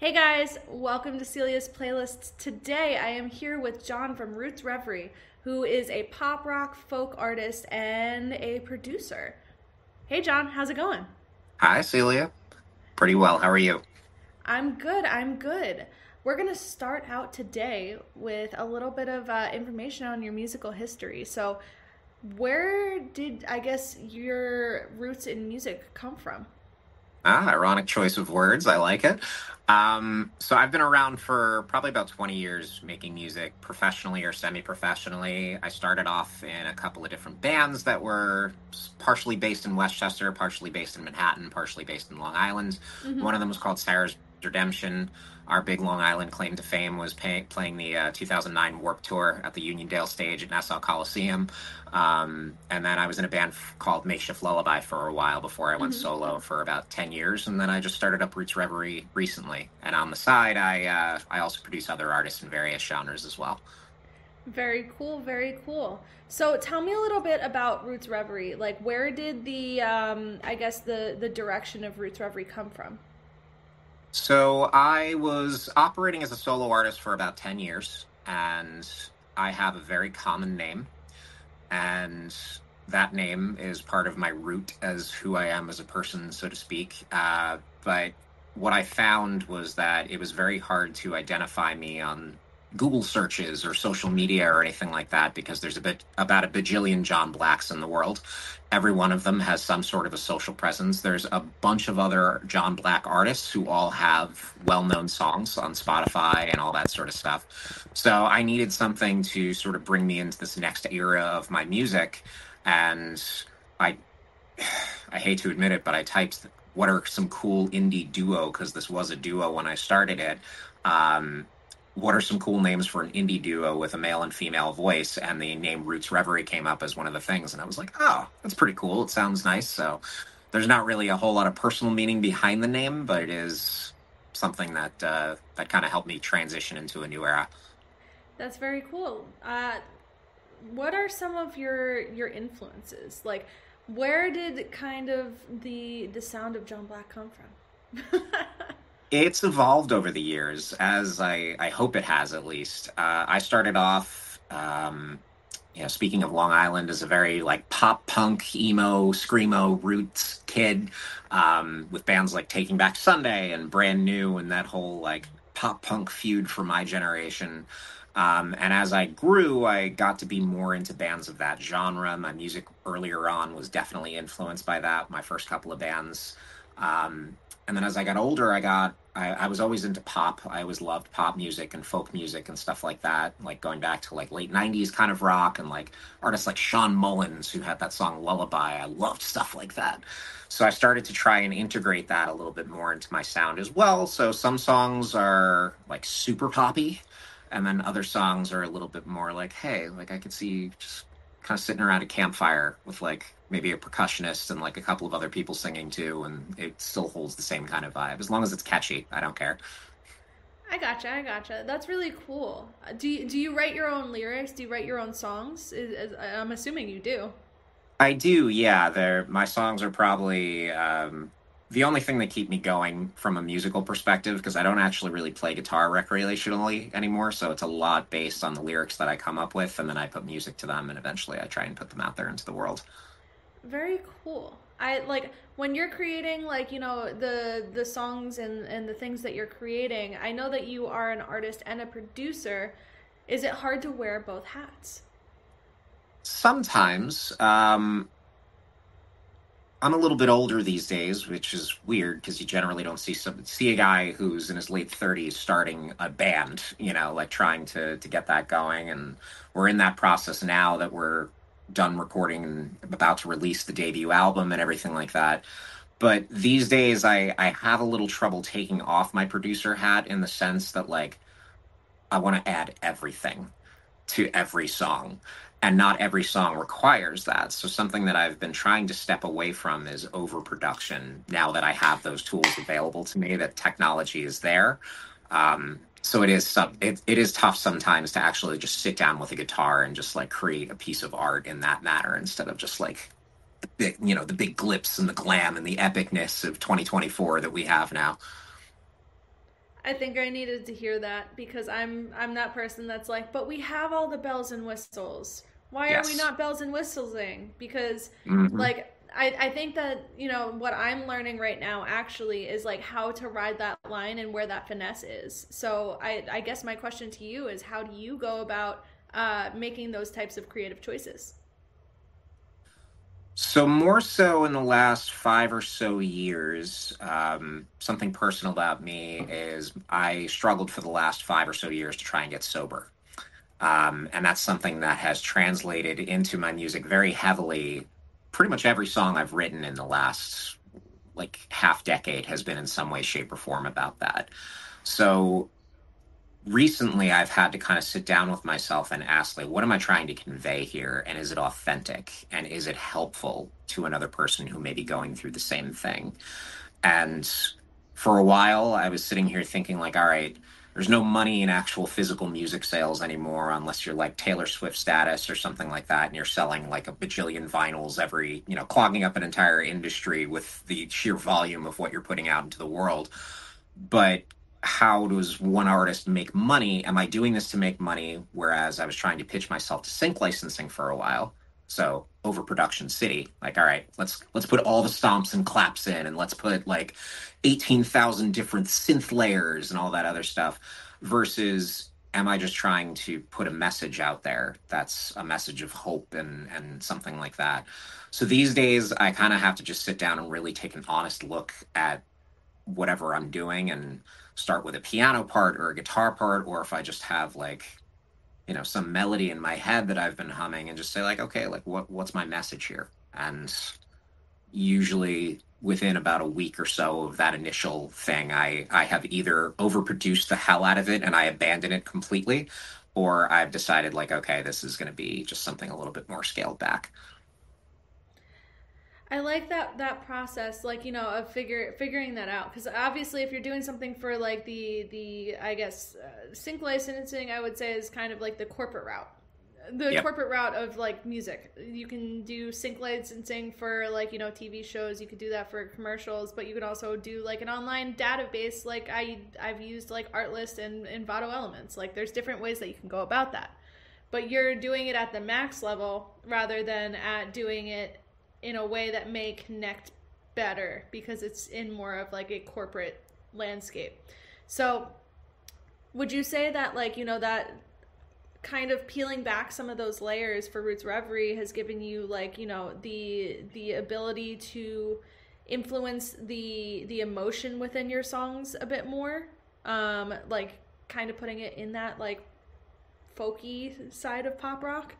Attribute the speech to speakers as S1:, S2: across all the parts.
S1: Hey guys, welcome to Celia's Playlist. Today I am here with John from Roots Reverie, who is a pop rock folk artist and a producer. Hey John, how's it going?
S2: Hi, Celia. Pretty well. How are you?
S1: I'm good. We're going to start out today with a little bit of information on your musical history. So, where did, I guess, your roots in music come from?
S2: Ironic choice of words. I like it. So I've been around for probably about 20 years making music professionally or semi-professionally. I started off in a couple of different bands that were partially based in Westchester, partially based in Manhattan, partially based in Long Island.
S1: Mm-hmm.
S2: One of them was called Sarah's Redemption. Our big Long Island claim to fame was playing the 2009 Warped Tour at the Uniondale stage at Nassau Coliseum. And then I was in a band called Makeshift Lullaby for a while before I went
S1: Mm-hmm.
S2: solo for about 10 years. And then I just started up Roots Reverie recently. And on the side, I also produce other artists in various genres as well.
S1: Very cool, very cool. So tell me a little bit about Roots Reverie. Like, where did I guess the direction of Roots Reverie come from?
S2: So I was operating as a solo artist for about 10 years, and I have a very common name. And that name is part of my root as who I am as a person, so to speak. But what I found was that it was very hard to identify me on Google searches or social media or anything like that because there's about a bajillion John Blacks in the world. Every one of them has some sort of a social presence. There's a bunch of other John Black artists who all have well-known songs on Spotify and all that sort of stuff. So I needed something to sort of bring me into this next era of my music, and I I hate to admit it, but I typed what are some cool indie duo because this was a duo when I started it. Um, what are some cool names for an indie duo with a male and female voice? And the name Roots Reverie came up as one of the things, and I was like, oh, that's pretty cool. It sounds nice. So there's not really a whole lot of personal meaning behind the name, but it is something that kind of helped me transition into a new era.
S1: That's very cool. What are some of your influences? Like, where did kind of the sound of John Black come from?
S2: It's evolved over the years, as I hope it has at least. I started off, speaking of Long Island, as a very like pop punk, emo, screamo roots kid, with bands like Taking Back Sunday and Brand New and that whole like pop punk feud for my generation. And as I grew, I got to be more into bands of that genre. My music earlier on was definitely influenced by that. My first couple of bands. And then as I got older, I was always into pop. I always loved pop music and folk music and stuff like that, like going back to like late 90s kind of rock and like artists like Sean Mullins who had that song Lullaby. I loved stuff like that. So I started to try and integrate that a little bit more into my sound as well. So some songs are like super poppy, and then other songs are a little bit more like, hey, like I could see just kind of sitting around a campfire with like maybe a percussionist and like a couple of other people singing too, and it still holds the same kind of vibe. As long as it's catchy, I don't care.
S1: I gotcha. That's really cool. Do you write your own lyrics? Do you write your own songs? I'm assuming you do.
S2: I do, yeah. My songs are probably the only thing that keep me going from a musical perspective because I don't actually really play guitar recreationally anymore. So it's a lot based on the lyrics that I come up with, and then I put music to them, and eventually I try and put them out there into the world.
S1: Very cool. I like when you're creating like, the songs and the things that you're creating. I know that you are an artist and a producer. Is it hard to wear both hats?
S2: Sometimes, I'm a little bit older these days, which is weird because you generally don't see a guy who's in his late 30s starting a band, like trying to get that going. And we're in that process now that we're done recording and about to release the debut album and everything like that. But these days, I have a little trouble taking off my producer hat in the sense that like I want to add everything to every song. And not every song requires that. So something that I've been trying to step away from is overproduction now that I have those tools available to me, that technology is there. So it is tough sometimes to actually just sit down with a guitar and just like create a piece of art in that manner instead of just like the big glips and the glam and the epicness of 2024 that we have now.
S1: I think I needed to hear that because I'm that person that's like, but we have all the bells and whistles. Why are we
S2: Yes.
S1: not bells and whistling? Because
S2: Hmm.
S1: like I think that, what I'm learning right now actually is like how to ride that line and where that finesse is. So I guess my question to you is how do you go about making those types of creative choices?
S2: So more so in the last 5 or so years, something personal about me is I struggled for the last 5 or so years to try and get sober. And that's something that has translated into my music very heavily. Pretty much every song I've written in the last like half decade has been in some way, shape, or form about that. So recently I've had to kind of sit down with myself and ask, like, what am I trying to convey here? And is it authentic? And is it helpful to another person who may be going through the same thing? And for a while, I was sitting here thinking, like, all right, there's no money in actual physical music sales anymore unless you're like Taylor Swift status or something like that, and you're selling like a bajillion vinyls every, clogging up an entire industry with the sheer volume of what you're putting out into the world. But how does one artist make money? Am I doing this to make money? Whereas I was trying to pitch myself to sync licensing for a while. So overproduction city, like, all right, let's put all the stomps and claps in, and let's put like 18,000 different synth layers and all that other stuff. Versus, am I just trying to put a message out there that's a message of hope and something like that? So these days, I kind of have to just sit down and really take an honest look at whatever I'm doing and start with a piano part or a guitar part, or if I just have like, some melody in my head that I've been humming and just say like, okay, like what's my message here? And usually within about a week or so of that initial thing, I have either overproduced the hell out of it and I abandon it completely, or I've decided like, okay, this is going to be just something a little bit more scaled back.
S1: I like that process, like of figuring that out. Because obviously, if you're doing something for like the I guess sync licensing, I would say is kind of like the
S2: Yep.
S1: corporate route of like music. You can do sync licensing for like TV shows. You could do that for commercials, but you could also do like an online database. Like I've used like Artlist and Vado Elements. Like there's different ways that you can go about that, but you're doing it at the max level rather than at doing it in a way that may connect better because it's in more of like a corporate landscape. So, would you say that like, that kind of peeling back some of those layers for Roots Reverie has given you like, the ability to influence the emotion within your songs a bit more? Like kind of putting it in that like folky side of pop rock?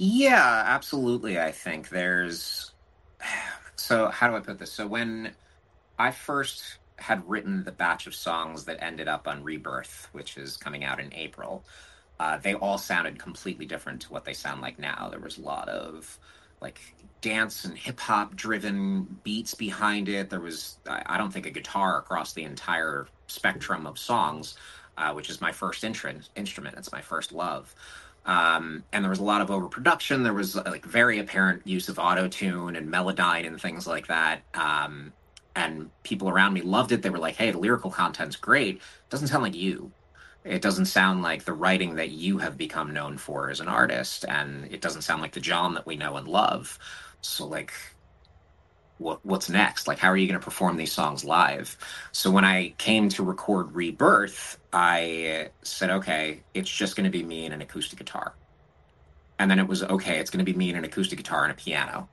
S2: Yeah, absolutely. I think there's so how do I put this? So when I first had written the batch of songs that ended up on Rebirth, which is coming out in April. They all sounded completely different to what they sound like now. There was a lot of like dance and hip hop driven beats behind it. There was, I don't think, a guitar across the entire spectrum of songs, which is my first instrument. It's my first love. And there was a lot of overproduction. There was like very apparent use of auto tune and melodyne and things like that. And people around me loved it. They were like, "Hey, the lyrical content's great. It doesn't sound like you. It doesn't sound like the writing that you have become known for as an artist, and it doesn't sound like the John that we know and love." So, like, what's next? Like, how are you going to perform these songs live? So when I came to record Rebirth, I said, okay, it's just going to be me and an acoustic guitar. And then it was okay, it's going to be me and an acoustic guitar and a piano.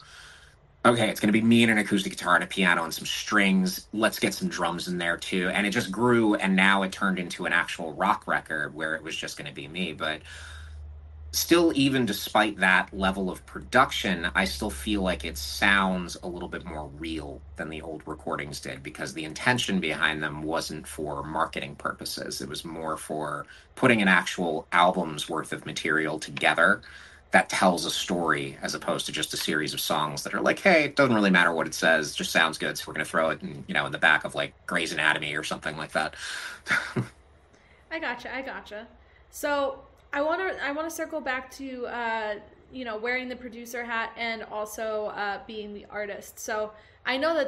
S2: Okay, it's going to be me and an acoustic guitar and a piano and some strings. Let's get some drums in there too. And it just grew, and now it turned into an actual rock record where it was just going to be me. But still, even despite that level of production, I still feel like it sounds a little bit more real than the old recordings did, because the intention behind them wasn't for marketing purposes. It was more for putting an actual album's worth of material together that tells a story, as opposed to just a series of songs that are like, hey, it doesn't really matter what it says, just sounds good, so we're going to throw it in the back of like Grey's Anatomy or something like that.
S1: I gotcha. I gotcha. So I want to circle back to wearing the producer hat and also being the artist. So I know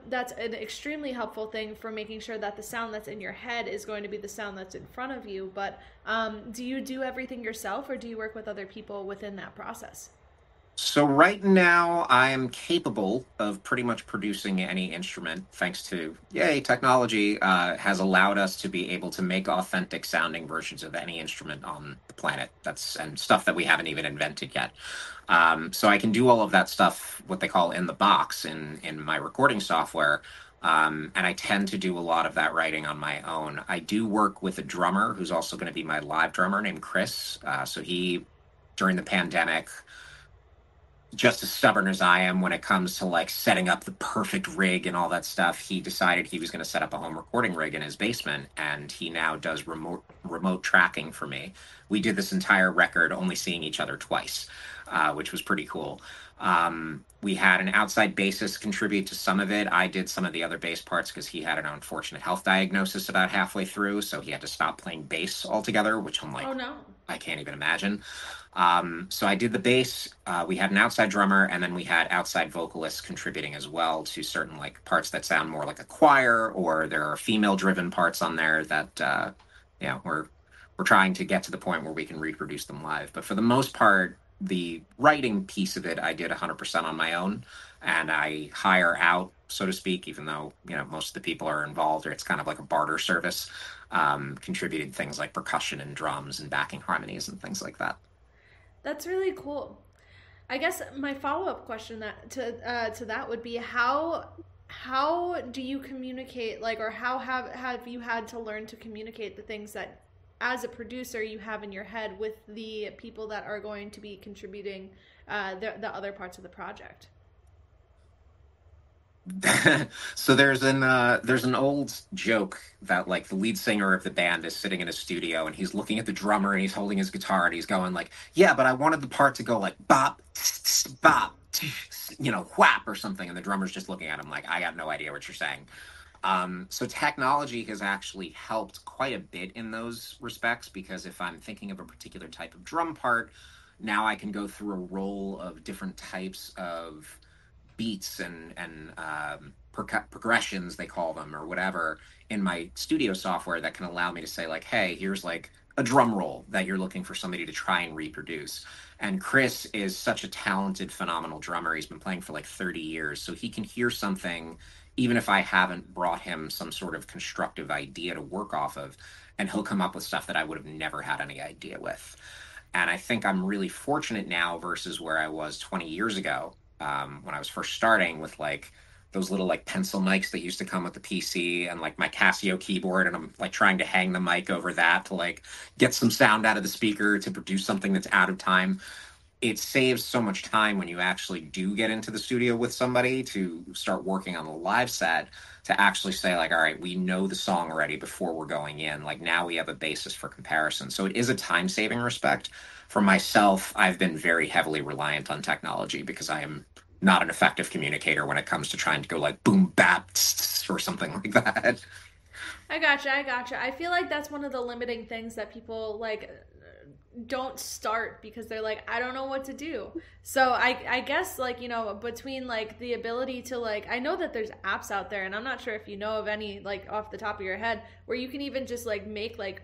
S1: that's an extremely helpful thing for making sure that the sound that's in your head is going to be the sound that's in front of you. But do you do everything yourself, or do you work with other people within that process?
S2: So right now, I am capable of pretty much producing any instrument, thanks to, yay, technology has allowed us to be able to make authentic sounding versions of any instrument on the planet. That's and stuff that we haven't even invented yet. So I can do all of that stuff, what they call in the box in my recording software. And I tend to do a lot of that writing on my own. I do work with a drummer who's also going to be my live drummer named Chris. So he, during the pandemic, just as stubborn as I am when it comes to like setting up the perfect rig and all that stuff, he decided he was going to set up a home recording rig in his basement, and he now does remote tracking for me. We did this entire record only seeing each other twice, which was pretty cool. We had an outside bassist contribute to some of it. I did some of the other bass parts because he had an unfortunate health diagnosis about halfway through, so he had to stop playing bass altogether, which I'm like,
S1: Oh no.
S2: I can't even imagine. So I did the bass. We had an outside drummer, and then we had outside vocalists contributing as well to certain like parts that sound more like a choir, or there are female-driven parts on there that we're trying to get to the point where we can reproduce them live. But for the most part, the writing piece of it, I did 100% on my own, and I hire out, so to speak, even though most of the people are involved, or it's kind of like a barter service. Contributed things like percussion and drums and backing harmonies and things like that.
S1: That's really cool. I guess my follow up question to that would be how do you communicate, like, or how have you had to learn to communicate the things that as a producer you have in your head with the people that are going to be contributing the other parts of the project?
S2: So there's an old joke that like the lead singer of the band is sitting in a studio and he's looking at the drummer and he's holding his guitar and he's going like, yeah, but I wanted the part to go like bop bop whap or something, and the drummer's just looking at him like, I got no idea what you're saying. So technology has actually helped quite a bit in those respects, because if I'm thinking of a particular type of drum part, now I can go through a roll of different types of beats and progressions, they call them, or whatever, in my studio software that can allow me to say like, hey, here's like a drum roll that you're looking for somebody to try and reproduce. And Chris is such a talented, phenomenal drummer. He's been playing for like 30 years, so he can hear something even if I haven't brought him some sort of constructive idea to work off of, and he'll come up with stuff that I would have never had any idea with. And I think I'm really fortunate now versus where I was 20 years ago, when I was first starting with like those little like pencil mics that used to come with the PC, and like my Casio keyboard, and I'm like trying to hang the mic over that to like get some sound out of the speaker to produce something that's out of time. It saves so much time when you actually do get into the studio with somebody to start working on the live set, to actually say like, all right, we know the song already before we're going in, like now we have a basis for comparison. So it is a time saving respect. For myself, I've been very heavily reliant on technology because I am not an effective communicator when it comes to trying to go like boom bap or something like that.
S1: I gotcha. I feel like that's one of the limiting things that people like don't start because they're like, I don't know what to do. So I guess like, between like the ability to like, I know that there's apps out there, and I'm not sure if you know of any like off the top of your head where you can even just like make like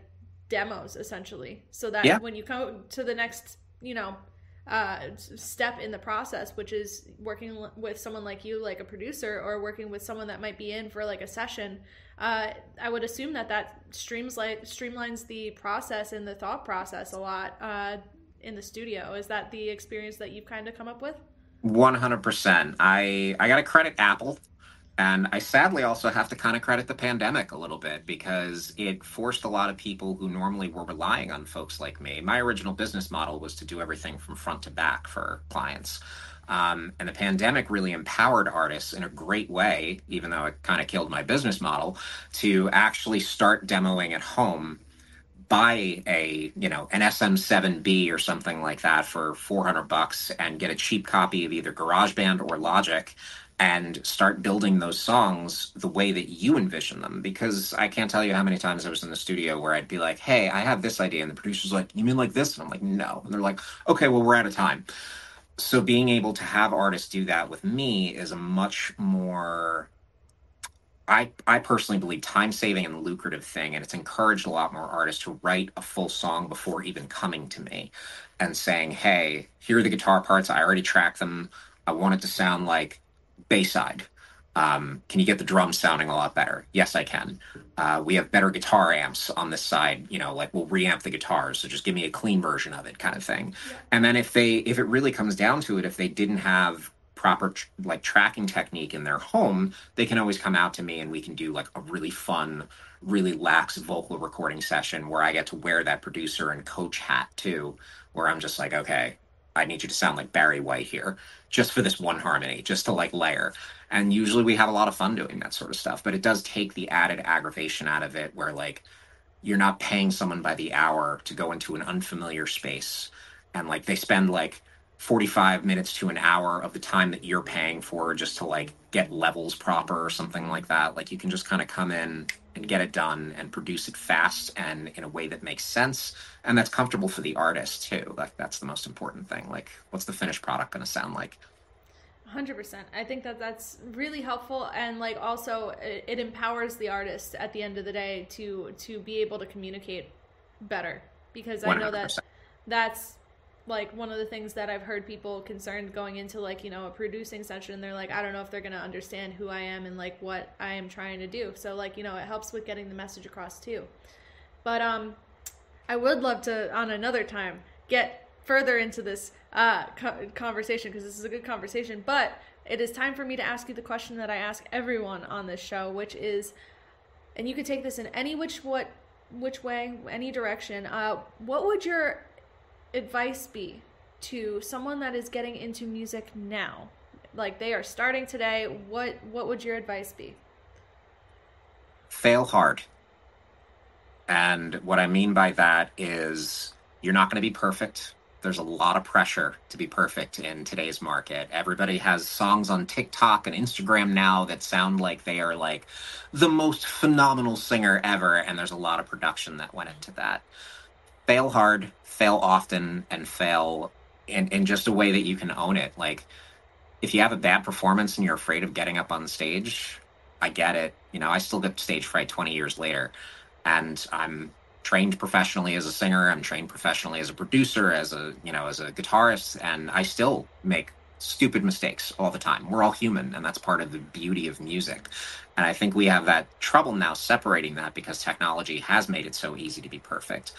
S1: demos essentially, so
S2: Yeah.
S1: that when you come to the next, step in the process, which is working with someone like you, like a producer, or working with someone that might be in for like a session. I would assume that streamlines the process and the thought process a lot in the studio. Is that the experience that you've kind of come up with?
S2: 100%. I got to credit Apple. And I sadly also have to kind of credit the pandemic a little bit, because it forced a lot of people who normally were relying on folks like me. My original business model was to do everything from front to back for clients. And the pandemic really empowered artists in a great way, even though it kind of killed my business model, to actually start demoing at home, buy an SM7B or something like that for $400 and get a cheap copy of either GarageBand or Logic, and start building those songs the way that you envision them. Because I can't tell you how many times I was in the studio where I'd be like, hey, I have this idea. And the producer's like, you mean like this? And I'm like, no. And they're like, okay, well, we're out of time. So being able to have artists do that with me is a much more, I personally believe, time saving and lucrative thing, and it's encouraged a lot more artists to write a full song before even coming to me and saying, "Hey, here are the guitar parts. I already tracked them. I want it to sound like Bayside. Can you get the drums sounding a lot better? Yes, I can. We have better guitar amps on this side. You know, like we'll reamp the guitars. So just give me a clean version of it, kind of thing.
S1: Yeah.
S2: And then if it really comes down to it, if they didn't have proper like tracking technique in their home, they can always come out to me and we can do like a really fun, really lax vocal recording session where I get to wear that producer and coach hat too, where I'm just like, okay, I need you to sound like Barry White here, just for this one harmony, just to like layer. And usually we have a lot of fun doing that sort of stuff, but it does take the added aggravation out of it where like you're not paying someone by the hour to go into an unfamiliar space and like they spend like 45 minutes to an hour of the time that you're paying for just to like get levels proper or something like that. Like you can just kind of come in and get it done and produce it fast and in a way that makes sense and that's comfortable for the artist too. Like that's the most important thing. Like what's the finished product going to sound like?
S1: 100%. I think that that's really helpful, and like also it empowers the artist at the end of the day to be able to communicate better, because I know that
S2: 100%.
S1: that's like one of the things that I've heard people concerned going into, like, you know, a producing session. They're like, I don't know if they're going to understand who I am and like what I am trying to do. So like, you know, it helps with getting the message across too. But I would love to, on another time, get further into this conversation, because this is a good conversation. But it is time for me to ask you the question that I ask everyone on this show, which is, and you could take this in any which way, any direction. What would your advice be to someone that is getting into music now? Like they are starting today. What would your advice be?
S2: Fail hard. And what I mean by that is you're not going to be perfect. There's a lot of pressure to be perfect in today's market. Everybody has songs on TikTok and Instagram now that sound like they are like the most phenomenal singer ever. And there's a lot of production that went into that. Fail hard, fail often, and fail in just a way that you can own it. Like if you have a bad performance and you're afraid of getting up on stage, I get it. You know, I still get stage fright 20 years later. And I'm trained professionally as a singer, I'm trained professionally as a producer, as a, you know, as a guitarist, and I still make stupid mistakes all the time. We're all human, and that's part of the beauty of music. And I think we have that trouble now separating that because technology has made it so easy to be perfect.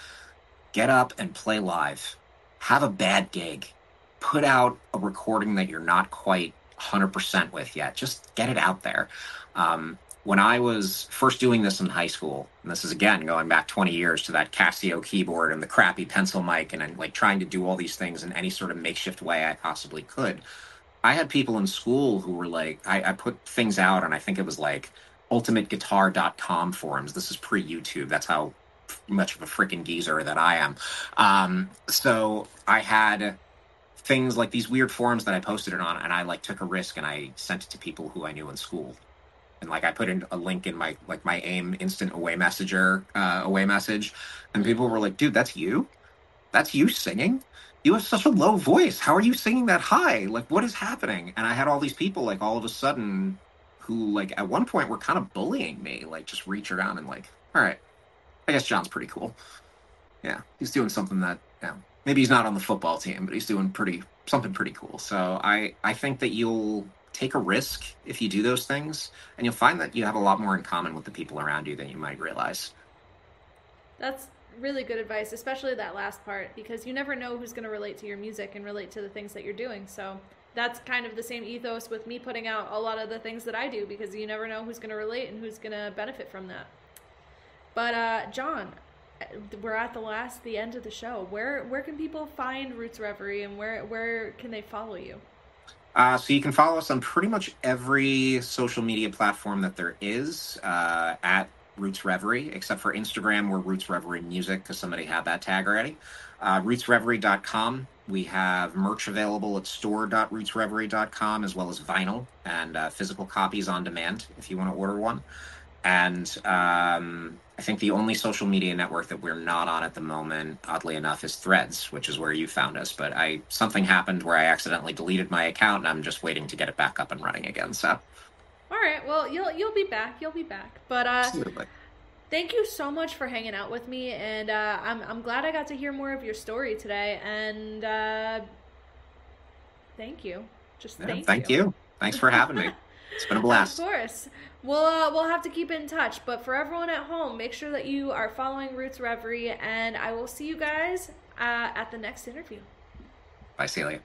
S2: Get up and play live. Have a bad gig. Put out a recording that you're not quite 100% with yet. Just get it out there. When I was first doing this in high school, and this is again going back 20 years to that Casio keyboard and the crappy pencil mic, and I'm like trying to do all these things in any sort of makeshift way I possibly could. I had people in school who were like, I put things out, and I think it was like ultimateguitar.com forums. This is pre YouTube. That's how much of a freaking geezer that I am. So I had things like these weird forums that I posted it on, and I like took a risk and I sent it to people who I knew in school. And like I put in a link in my AIM instant away messenger away message, and people were like, "Dude, that's you? That's you singing? You have such a low voice. How are you singing that high? Like, what is happening?" And I had all these people like all of a sudden who like at one point were kind of bullying me, like just reach around and like, all right, I guess John's pretty cool. Yeah, he's doing something that, yeah, maybe he's not on the football team, but he's doing something pretty cool. So I think that you'll take a risk if you do those things, and you'll find that you have a lot more in common with the people around you than you might realize.
S1: That's really good advice, especially that last part, because you never know who's going to relate to your music and relate to the things that you're doing. So that's kind of the same ethos with me putting out a lot of the things that I do, because you never know who's going to relate and who's going to benefit from that. But John, we're at the end of the show. Where can people find Roots Reverie, and where can they follow you?
S2: So you can follow us on pretty much every social media platform that there is at Roots Reverie, except for Instagram, we're Roots Reverie Music because somebody had that tag already. Rootsreverie.com. We have merch available at store.rootsreverie.com, as well as vinyl and physical copies on demand if you want to order one. And I think the only social media network that we're not on at the moment, oddly enough, is Threads, which is where you found us. But something happened where I accidentally deleted my account, and I'm just waiting to get it back up and running again. So,
S1: All right, well, you'll be back. You'll be back. But
S2: absolutely.
S1: thank you so much for hanging out with me, and I'm glad I got to hear more of your story today. And thank you. Just
S2: Yeah,
S1: thank
S2: thank
S1: you.
S2: you. Thanks for having me. It's been a
S1: Of
S2: blast.
S1: course. We'll have to keep in touch. But for everyone at home, make sure that you are following Roots Reverie, and I will see you guys at the next interview.
S2: Bye, Celia.